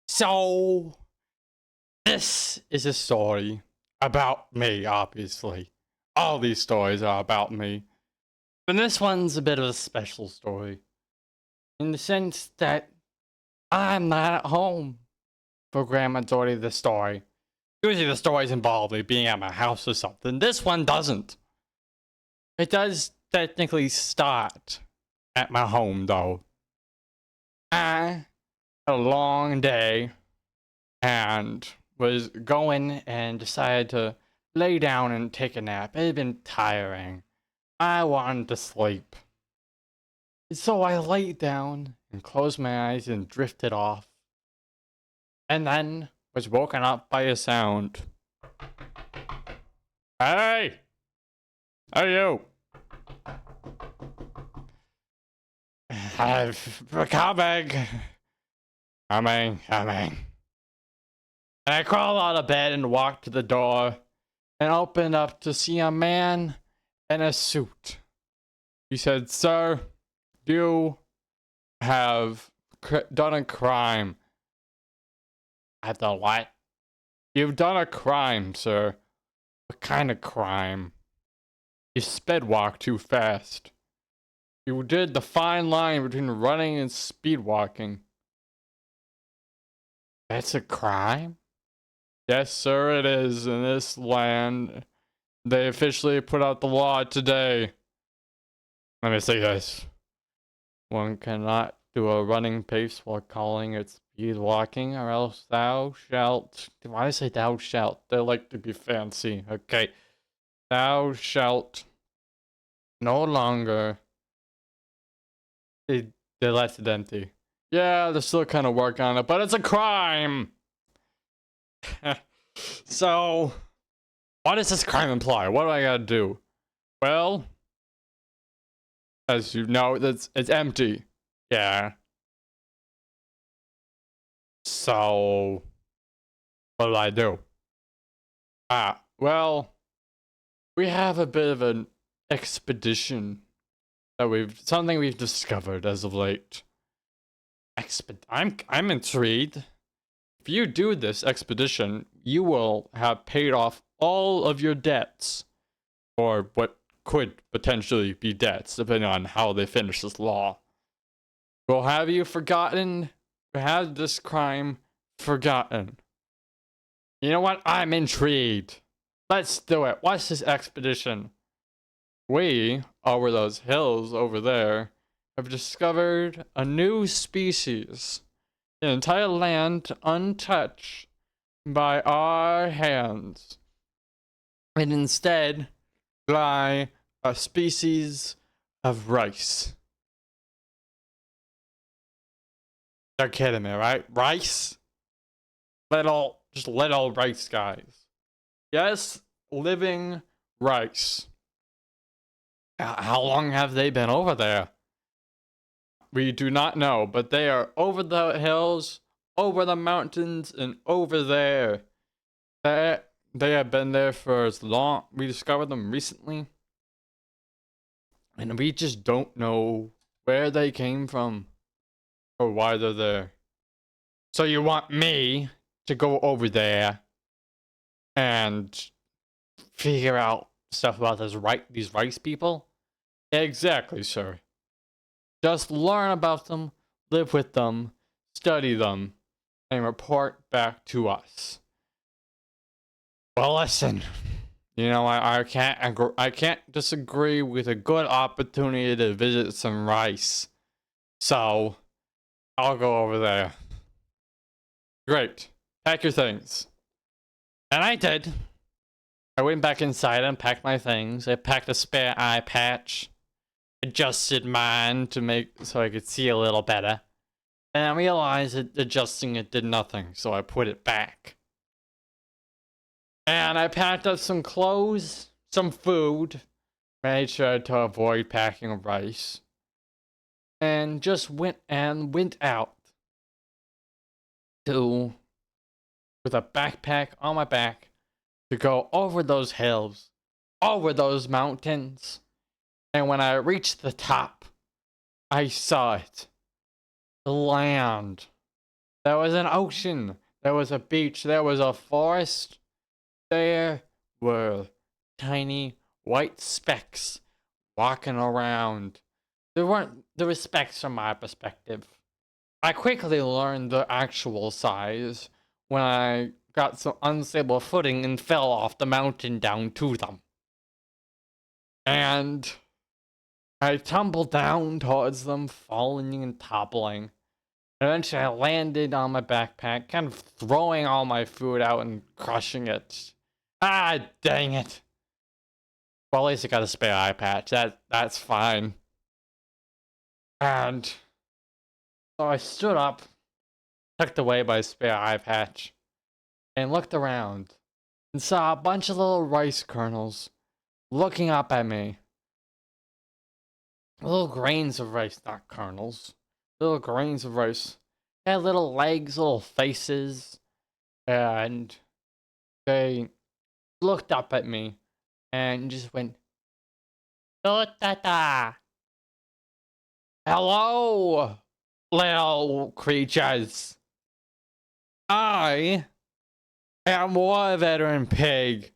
So, this is a story about me, obviously. All these stories are about me. But this one's a bit of a special story. In the sense that I'm not at home for grand majority of the story. Usually the stories involve me being at my house or something. This one doesn't. It does technically start at my home, though. I had a long day and was going and decided to lay down and take a nap. It had been tiring. I wanted to sleep. So I laid down and closed my eyes and drifted off. And then was woken up by a sound. Hey! How are you? Coming. Coming. And I crawled out of bed and walked to the door and opened up to see a man in a suit. He said, "Sir, you have done a crime." I've done what? "You've done a crime, sir." "What kind of crime?" "You sped walked too fast. You did the fine line between running and speed walking." "That's a crime?" "Yes, sir, it is. In this land, they officially put out the law today." Let me say this. One cannot do a running pace while calling it speed walking, or else thou shalt... Why did I say thou shalt? They like to be fancy. Okay. Thou shalt no longer... They left it empty. Yeah, they're still kind of working on it, but it's a crime! So, what does this crime imply? What do I gotta do? Well, as you know, it's empty. Yeah. So, what do I do? Well, we have a bit of an expedition that something we've discovered as of late. I'm intrigued. If you do this expedition, you will have paid off all of your debts, or what could potentially be debts, depending on how they finish this law. We'll have you forgotten, have this crime forgotten. You know what? I'm intrigued. Let's do it. What's this expedition? We, over those hills over there, have discovered a new species. The entire land untouched by our hands. And instead lie a species of rice. You're kidding me, right? Rice? Just little rice guys. Yes, living rice. How long have they been over there? We do not know, but they are over the hills, over the mountains, and over there. They have been there for as long. We discovered them recently. And we just don't know where they came from or why they're there. So you want me to go over there and figure out stuff about these rice people? Exactly, sir. Just learn about them, live with them, study them, and report back to us. Well, listen. You know, I can't disagree with a good opportunity to visit some rice. So, I'll go over there. Great. Pack your things. And I did. I went back inside and packed my things. I packed a spare eye patch. Adjusted mine so I could see a little better. And I realized that adjusting it did nothing, so I put it back. And I packed up some clothes, some food, made sure to avoid packing rice, and just went out with a backpack on my back to go over those hills, over those mountains. And when I reached the top, I saw it. the land. There was an ocean. There was a beach. There was a forest. There were tiny white specks walking around. There were specks from my perspective. I quickly learned the actual size when I got some unstable footing and fell off the mountain down to them. And I tumbled down towards them, falling and toppling. Eventually, I landed on my backpack, kind of throwing all my food out and crushing it. Ah, dang it. Well, at least I got a spare eye patch. That's fine. And so I stood up, tucked away by a spare eye patch, and looked around and saw a bunch of little rice kernels looking up at me. Little grains of rice, not kernels. Little grains of rice. They had little legs, little faces, and they looked up at me and just went, "Totata. Hello, little creatures. I am War Veteran Pig.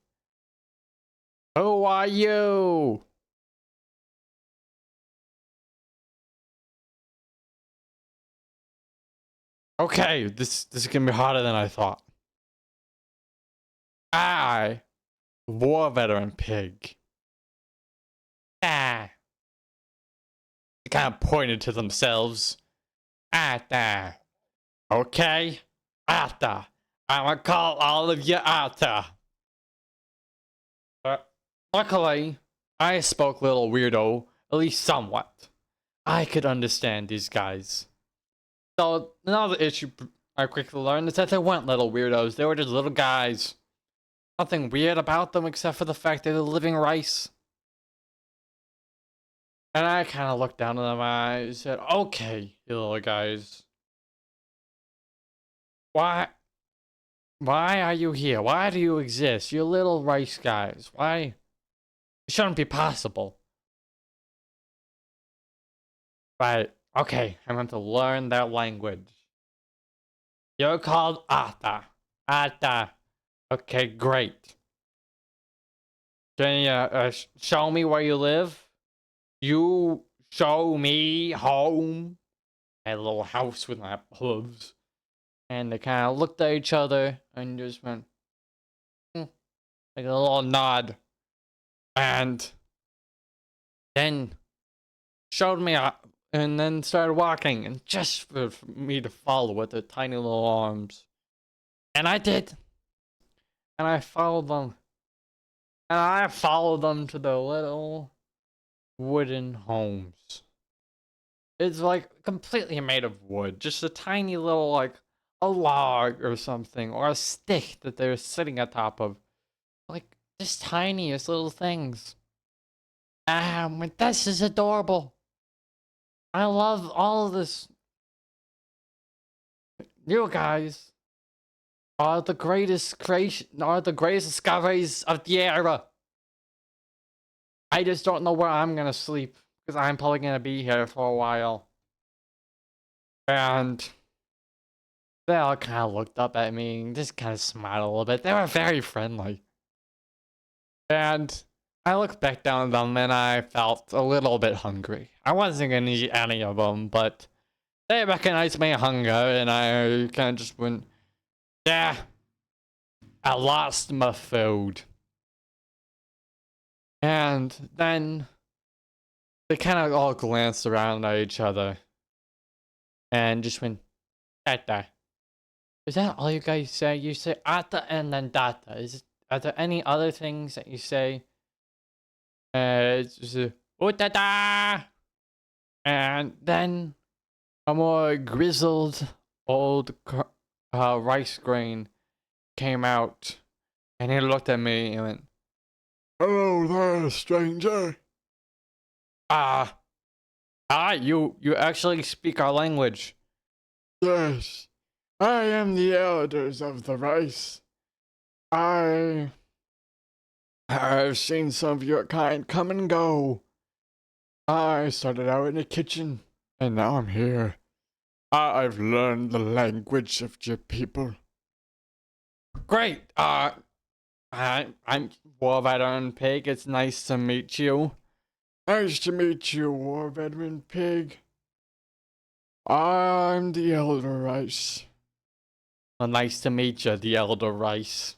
Who are you?" Okay, this is gonna be harder than I thought. I, War Veteran Pig. Ah. They kind of pointed to themselves. Ata. Okay? Ata. I'm gonna call all of you Ata. Luckily, I spoke little weirdo, at least somewhat. I could understand these guys. So, another issue I quickly learned is that they weren't little weirdos, they were just little guys. Nothing weird about them except for the fact that they're living rice. And I kind of looked down at them and I said, "Okay, you little guys. Why are you here? Why do you exist? You little rice guys. Why? It shouldn't be possible." But, okay, I'm going to learn their language. You're called Ata. Ata. Okay, great. Can you show me where you live? You show me home. I had a little house with my hooves. And they kind of looked at each other and just went, like a little nod. And then showed me and then started walking, and just for me to follow with their tiny little arms. And I did. And I followed them. And I followed them to the little wooden homes. It's like completely made of wood. Just a tiny little, like, a log or something, or a stick that they're sitting atop of. Like, just tiniest little things. This is adorable. I love all of this. You guys are the greatest discoveries of the era. I just don't know where I'm gonna sleep, because I'm probably gonna be here for a while. And they all kind of looked up at me and just kind of smiled a little bit. They were very friendly. And I looked back down at them and I felt a little bit hungry. I wasn't gonna eat any of them, but they recognized my hunger and I kind of just went, "Yeah, I lost my food." And then they kind of all glanced around at each other and just went, "Data." Is that all you guys say? You say "ata" and then "data." Are there any other things that you say? It's just "utata." And then a more grizzled old rice grain came out and he looked at me and went, "Hello there, stranger." You actually speak our language. "Yes, I am the elders of the rice. I have seen some of your kind come and go. I started out in the kitchen, and now I'm here. I've learned the language of your people. Great. I'm War Veteran Pig. It's nice to meet you. Nice to meet you, War Veteran Pig. I'm the Elder Rice. Well, nice to meet you, the Elder Rice.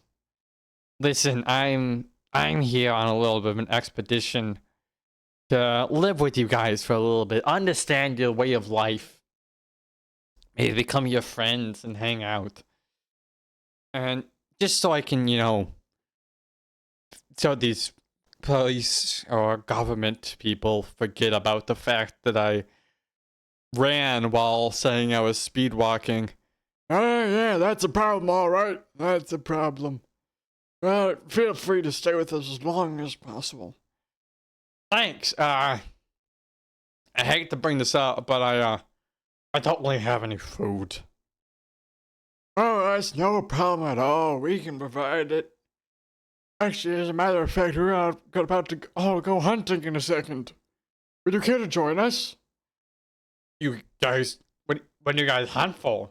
Listen, I'm here on a little bit of an expedition to live with you guys for a little bit, understand your way of life, maybe become your friends and hang out. And just so I can, so these police or government people forget about the fact that I ran while saying I was speed walking. Oh, yeah, that's a problem, all right. That's a problem. Well, feel free to stay with us as long as possible. Thanks. I hate to bring this up, but I don't really have any food. Oh, that's no problem at all. We can provide it. Actually, as a matter of fact, we're about to go hunting in a second. Would you care to join us? You guys, what do you guys hunt for?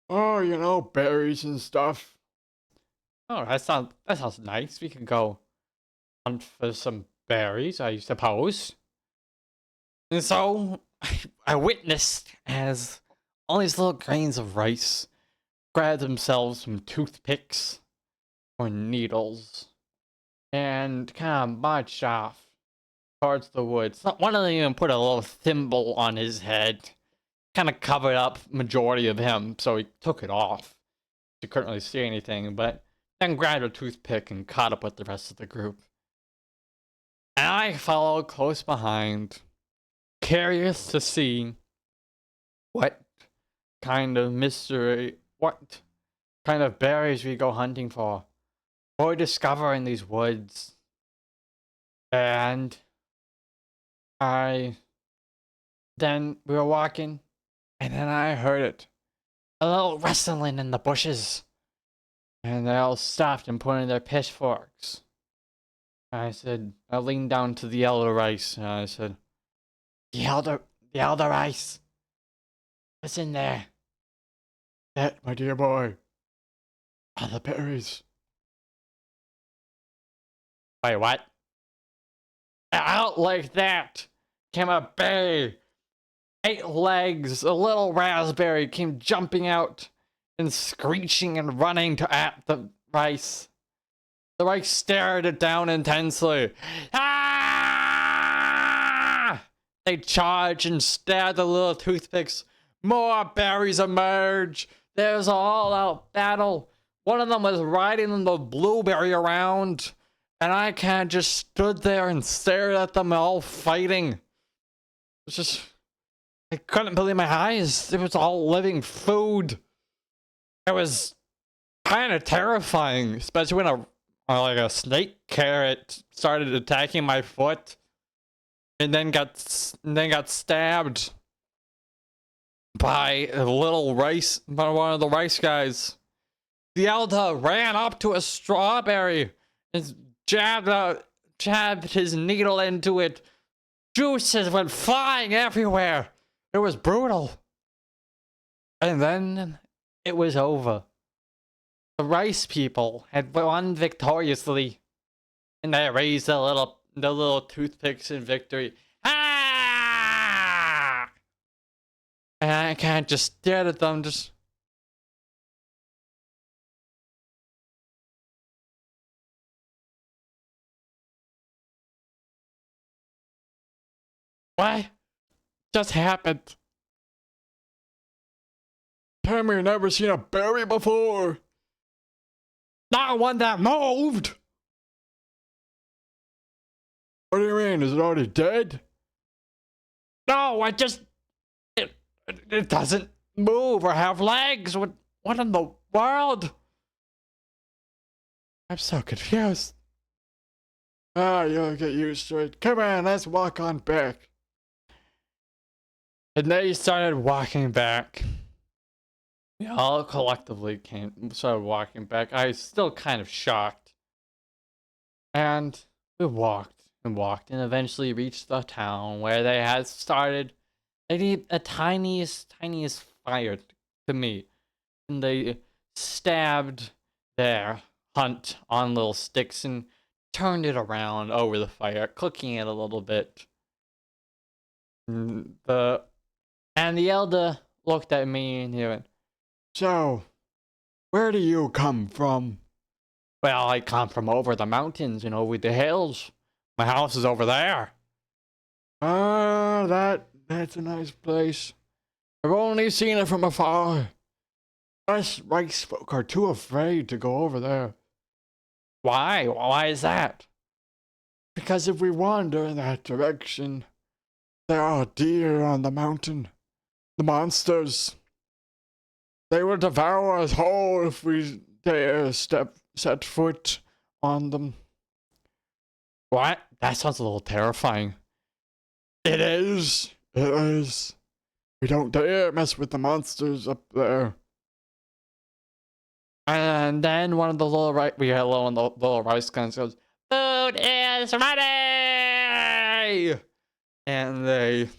Oh, berries and stuff. Oh, that sounds nice. We can go hunt for some berries, I suppose. And so, I witnessed as all these little grains of rice grabbed themselves some toothpicks or needles and kind of marched off towards the woods. One of them even put a little thimble on his head, kind of covered up majority of him, so he took it off. You couldn't really see anything, but then grabbed a toothpick and caught up with the rest of the group. And I followed close behind, curious to see what kind of berries we go hunting for, or discover in these woods. And then we were walking, and then I heard it. A little rustling in the bushes. And they all stopped and pointed their pitchforks. I leaned down to the Elder Rice, and I said, The Elder Rice. What's in there? That, my dear boy, are the berries. Wait, what? Out like that came a berry. 8 legs, a little raspberry came jumping out and screeching and running at the rice. The rice stared it down intensely. Ah! They charged and stabbed the little toothpicks. More berries emerge. There's an all-out battle. One of them was riding the blueberry around, and I kind of just stood there and stared at them all fighting. It's just, I couldn't believe my eyes. It was all living food. It was kind of terrifying, especially when a snake carrot started attacking my foot, and then got stabbed by one of the rice guys. The elder ran up to a strawberry and jabbed his needle into it. Juices went flying everywhere. It was brutal. And then it was over. The rice people had won victoriously, and they raised the little toothpicks in victory. Ah! And I kind of just stared at them, just. What just happened? Tell me you've never seen a berry before. Not one that moved. What do you mean? Is it already dead? No, it doesn't move or have legs. What in the world? I'm so confused. You'll get used to it. Come on, let's walk on back. And they started walking back. We all collectively started walking back. I was still kind of shocked. And we walked and eventually reached the town where they had started They need a tiniest fire to me. And they stabbed their hunt on little sticks and turned it around over the fire, cooking it a little bit. And the elder looked at me and he went, "So, where do you come from?" "Well, I come from over the mountains and over the hills. My house is over there." "Ah, that's a nice place. I've only seen it from afar. Us rice folk are too afraid to go over there." "Why? Why is that?" "Because if we wander in that direction, there are deer on the mountain. The monsters. They will devour us whole if we dare set foot on them." "What? That sounds a little terrifying." "It is. It is. We don't dare mess with the monsters up there." And then one of the we had little rice guns goes, "Food is ready!" And they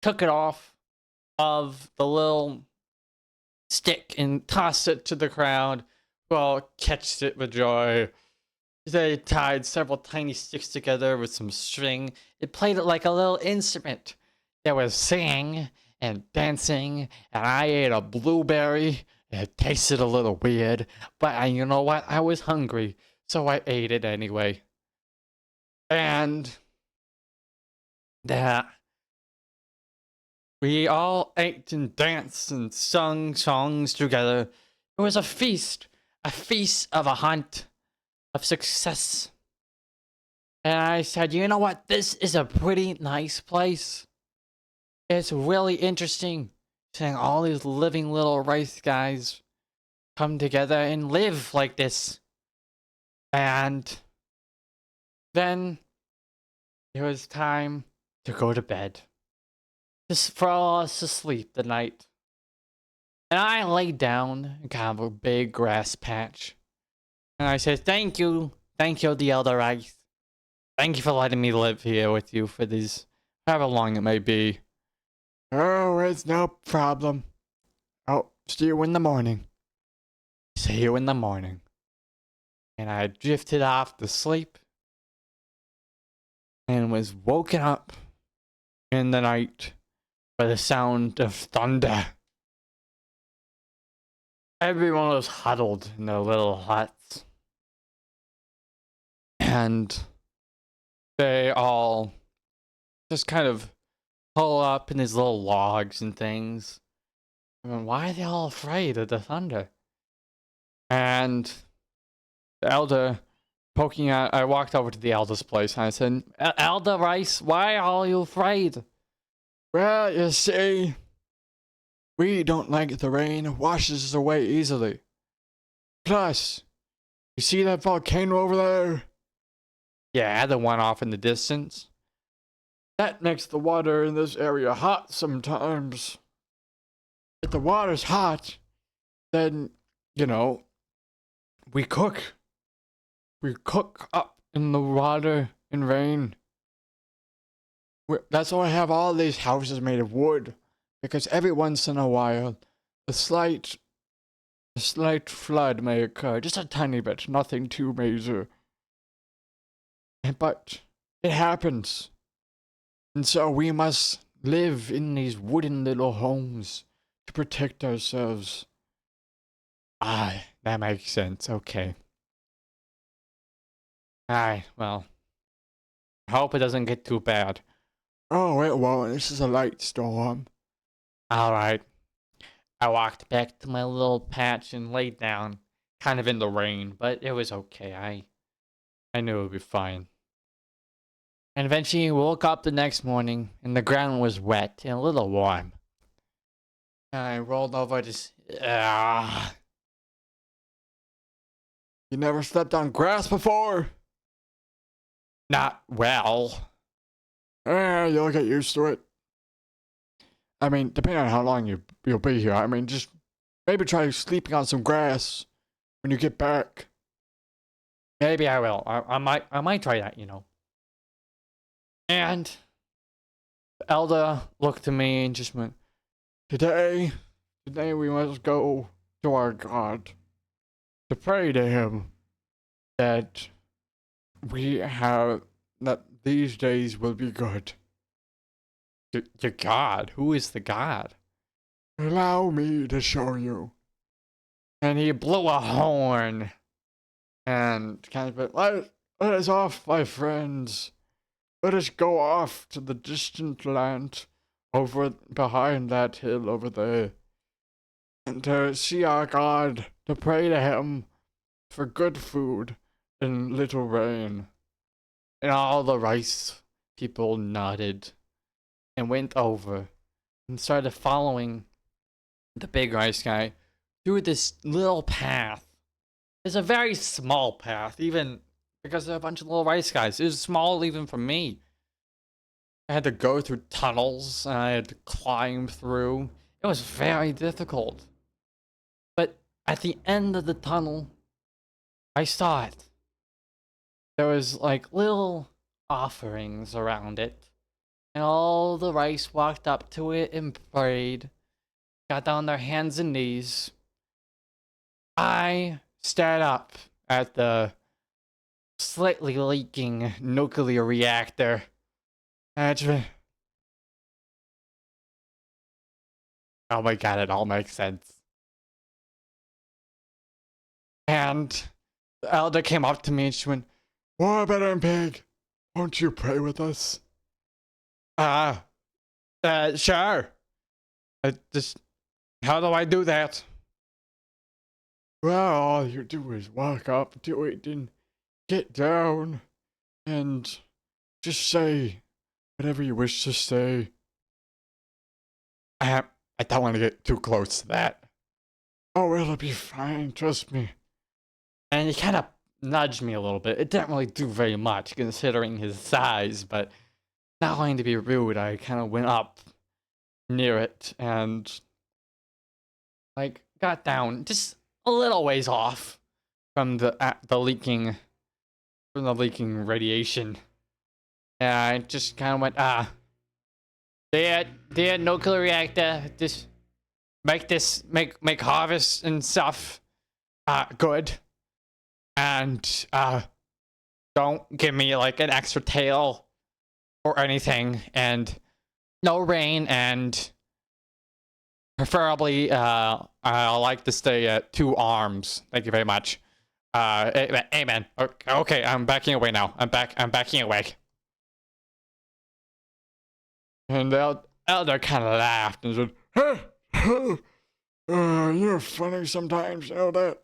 took it off of the little stick and tossed it to the crowd, who all catched it with joy. They tied several tiny sticks together with some string. It played it like a little instrument. There was singing and dancing, and I ate a blueberry. It tasted a little weird, but you know what? I was hungry, so I ate it anyway. And that we all ate and danced and sung songs together. It was a feast of a hunt, of success. And I said, "You know what? This is a pretty nice place. It's really interesting seeing all these living little rice guys come together and live like this." And then it was time to go to bed. Just for all us to sleep the night. And I laid down in kind of a big grass patch. And I said, thank you, the Elder Rice. Thank you for letting me live here with you for these, however long it may be." "Oh, it's no problem. I'll see you in the morning." See you in the morning. And I drifted off to sleep and was woken up in the night by the sound of thunder. Everyone was huddled in their little huts. And they all just kind of pull up in these little logs and things. I mean, why are they all afraid of the thunder? And the elder poking out, I walked over to the elder's place and I said, "Elder Rice, why are you afraid?" "Well, you see, we don't like the rain. It washes us away easily. Plus, you see that volcano over there?" "Yeah, the one off in the distance." "That makes the water in this area hot sometimes. If the water's hot, then, you know, we cook. We cook up in the water and rain. That's why I have all these houses made of wood, because every once in a while, a slight flood may occur, just a tiny bit, nothing too major. But it happens, and so we must live in these wooden little homes to protect ourselves." Ah, that makes sense. Okay. Alright, well, I hope it doesn't get too bad. "Oh, it won't. This is a light storm." Alright. I walked back to my little patch and laid down, kind of in the rain, but it was okay. I knew it would be fine. And eventually woke up the next morning, and the ground was wet and a little warm. And I rolled over just, "You never slept on grass before?" "Not well." You'll get used to it. I mean, depending on how long you'll be here. I mean, just maybe try sleeping on some grass when you get back." "Maybe I will. I might try that, you know." And The elder looked at me and just went, Today we must go to our God to pray to him that that these days will be good. Your God? Who is the God? Allow me to show you. And he blew a horn and kind of went, let us off, my friends. Let us go off to the distant land over behind that hill over there. And to see our God, to pray to him for good food and little rain. And all the rice people nodded and went over and started following the big rice guy through this little path. It's a very small path, even because there are a bunch of little rice guys. It was small even for me. I had to go through tunnels and I had to climb through. It was very difficult. But at the end of the tunnel, I saw it. There was like little offerings around it. And all the rice walked up to it and prayed. Got down on their hands and knees. I stared up at the slightly leaking nuclear reactor. And oh my god, it all makes sense. And the elder came up to me and she went, Warbetter Pig, won't you pray with us? Sure. How do I do that? Well, all you do is walk up to it and get down and just say whatever you wish to say. I don't want to get too close to that. Oh, it'll be fine, trust me. And he kind of nudged me a little bit. It didn't really do very much considering his size, but not wanting to be rude, I kind of went up near it and like got down just a little ways off from the leaking radiation. And I just kind of went, dear nuclear reactor, just make harvest and stuff, good. And, don't give me like an extra tail or anything, and no rain, and preferably, I like to stay at 2 arms. Thank you very much. Amen. Okay, I'm backing away now. I'm backing away. And the elder kind of laughed and said, Hey, you're funny sometimes, you know that?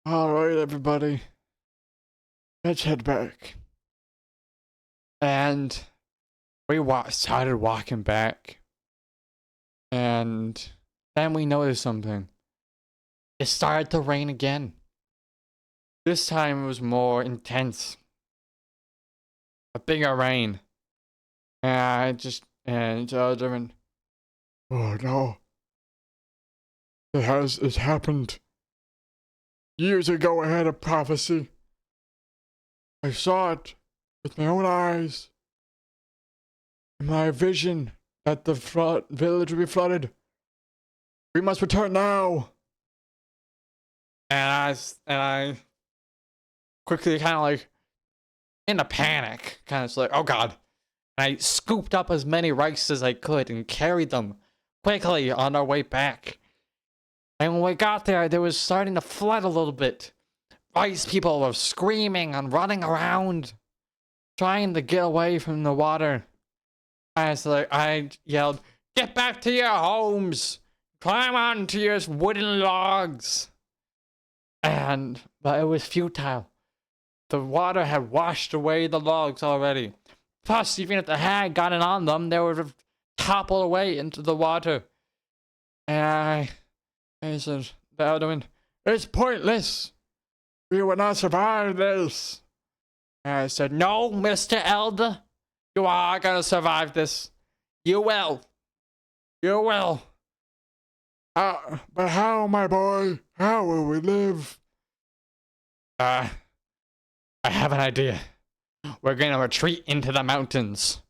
Alright, everybody. Let's head back. And we started walking back. And then we noticed something. It started to rain again. This time it was more intense. A bigger rain. And it's different. Oh no. It's happened. Years ago I had a prophecy. I saw it with my own eyes. In my vision that the village would be flooded. We must return now. And I quickly kind of like in a panic, kind of like, oh god. And I scooped up as many rice as I could and carried them quickly on our way back. And when we got there, they was starting to flood a little bit. Rice people were screaming and running around, trying to get away from the water. I yelled, get back to your homes! Climb onto your wooden logs! But it was futile. The water had washed away the logs already. Plus, even if they had gotten on them, they would have toppled away into the water. And I said, the elder went, it's pointless. We will not survive this. And I said, no, Mr. Elder. You are gonna survive this. You will. You will. But how, my boy? How will we live? I have an idea. We're gonna retreat into the mountains.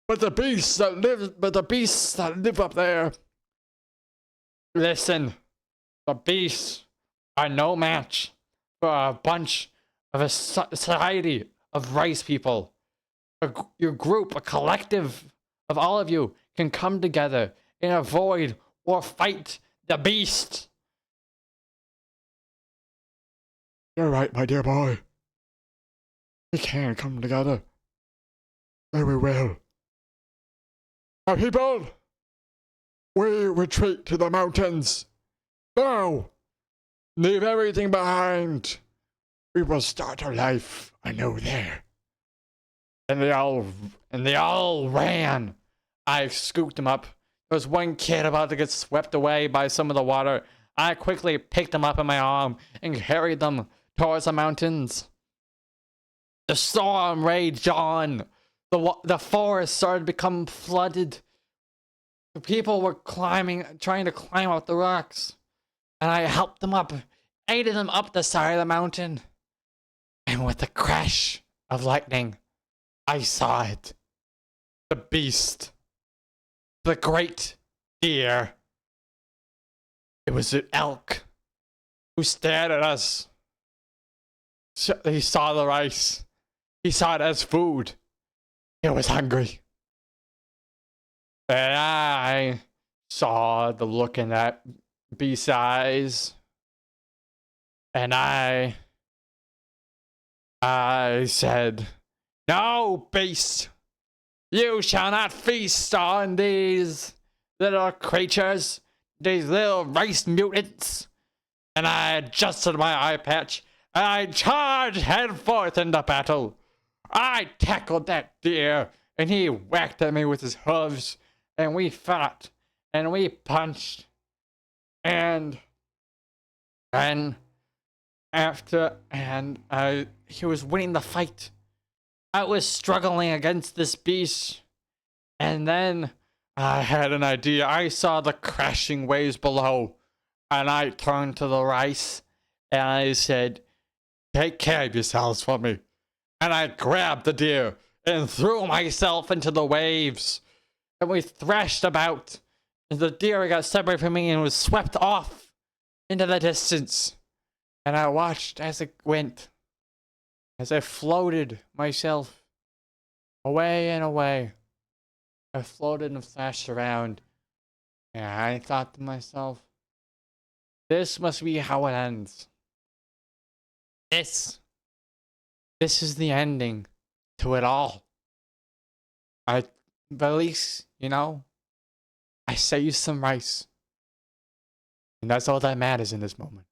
But the beasts that live up there. Listen, the beasts are no match for a bunch of a society of rice people. Your group, a collective of all of you, can come together and avoid or fight the beast. You're right, my dear boy. We can come together. And we will. Now, people, we retreat to the mountains. Now, leave everything behind. We will start our life anew there. And they all ran. I scooped them up. There was one kid about to get swept away by some of the water. I quickly picked him up in my arm and carried them towards the mountains. The storm raged on. The forest started to become flooded. The people were trying to climb up the rocks. And I helped them up, aided them up the side of the mountain. And with the crash of lightning, I saw it. The beast. The great deer. It was an elk who stared at us. He saw the rice. He saw it as food. It was hungry. And I saw the look in that beast's eyes. And I said, "No, beast! You shall not feast on these little creatures, these little rice mutants." And I adjusted my eye patch, and I charged headforth into battle. I tackled that deer, and he whacked at me with his hooves, and we fought, and we punched, and he was winning the fight. I was struggling against this beast, and then I had an idea. I saw the crashing waves below, and I turned to the rice, and I said, "Take care of yourselves for me." And I grabbed the deer and threw myself into the waves, and we thrashed about. And the deer got separated from me and was swept off into the distance. And I watched as it went, as I floated myself away and away. I floated and flashed around, and I thought to myself, this must be how it ends. This is the ending to it all. But at least, I saved some rice. And that's all that matters in this moment.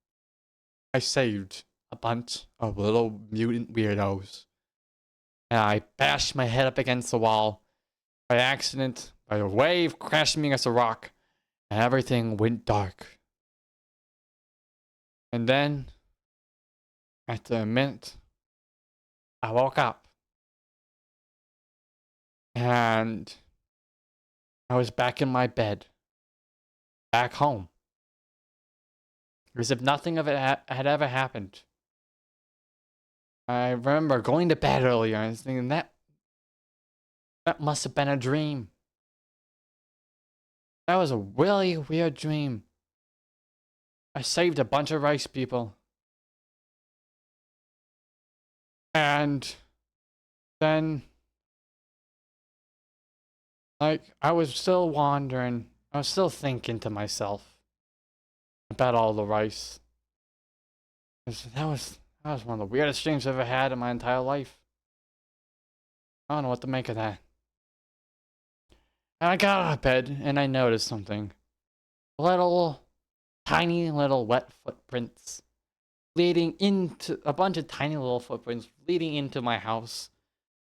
I saved a bunch of little mutant weirdos. And I bashed my head up against the wall by accident, by a wave crashing me against a rock, and everything went dark. And then, after a minute, I woke up. And I was back in my bed. Back home. As if nothing of it had ever happened. I remember going to bed earlier and thinking that must have been a dream. That was a really weird dream. I saved a bunch of rice people. And then, I was still wandering. I was still thinking to myself about all the rice. That was one of the weirdest dreams I've ever had in my entire life. I don't know what to make of that. And I got out of bed and I noticed something. Tiny little wet footprints leading into a bunch of tiny little footprints leading into my house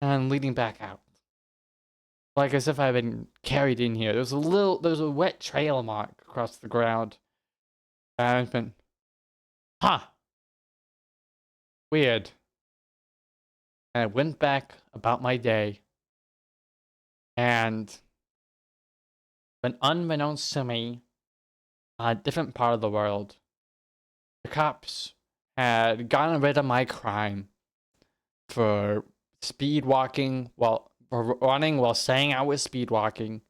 and leading back out. Like as if I've been carried in here. There's a wet trail mark across the ground. And I've been, weird. And I went back about my day. And when unbeknownst to me, a different part of the world, the cops had gotten rid of my crime for speed walking were running while saying I was speed walking.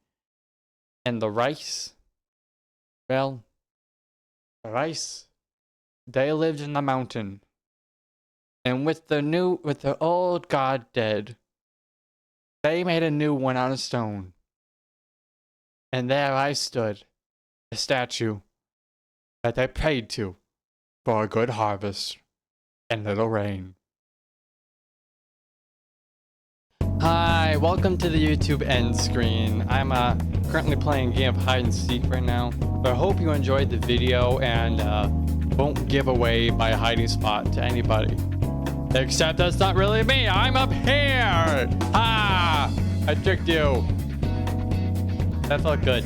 And the rice, well, the rice, they lived in the mountain. And with the old god dead, they made a new one out of stone. And there I stood, a statue that they prayed to for a good harvest and little rain. Hi, welcome to the YouTube end screen. I'm currently playing a game of hide and seek right now. But I hope you enjoyed the video and won't give away my hiding spot to anybody. Except that's not really me. I'm up here. Ha! I tricked you. That felt good.